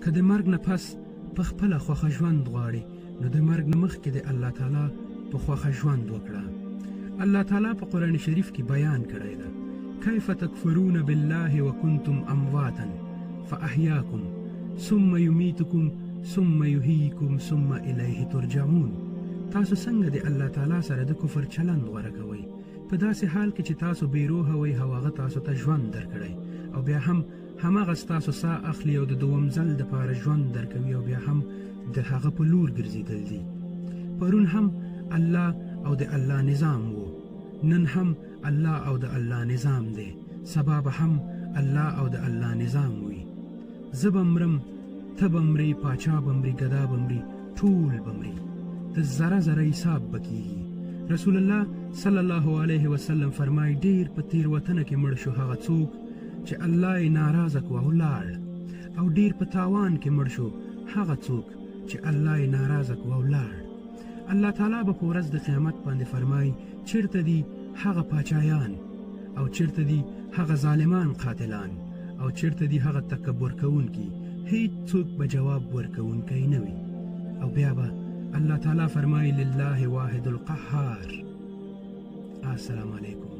که د مرګ نه پس په خپله خوښه ژوند غواړې نو د مرګ نه مخکې د الله تعالی په خوښه ژوند وکړه. الله تعالی په قرآن شریف کې بیان کړی ده کیف تکفرون بالله وکنتم امواتا فاحیاکم ثم یمیتکم ثم یحییکم ثم الیه ترجعون. تاسو څنګه د الله تعالی سره د کفر چلند غوره کوئ په داسې حال کې چې تاسو بې روحه وئ او هغه تاسو ته ژوند درکړی او بیا هم هماغه ستاسو ساه اخلي او د دوم ځل دپاره ژوند درکوي او بیا هم د هغه په لور ګرځېدل دي. پرون هم الله او د الله نظام و، نن هم الله او د الله نظام دی، سبا به هم الله او د الله نظام وي. زه به مرم، ته به مرې، پاچا به مري، ګدا به مري، ټول به مري، د ذره ذره حساب به کېږي. رسول الله صلی الله علیه وسلم فرمایي ډېر په تېروتنه کې مړ شو هغه څوک چې الله یې ناراضه کړو او لاړ، او ډېر په تاوان کې مړ شو هغه څوک چې الله یې ناراضه کړو او لاړ. الله تعالی به په ورځ د قیامت باندې فرمایي چېرته دي هغه پاچایان او چېرته دي هغه ظالمان قاتلان او چېرته دي هغه تکبر کوونکي. هیڅ څوک به جواب ورکوونکی نه وي او بیا به الله تعالی فرمایي لله واحد القهار. السلام علیکم.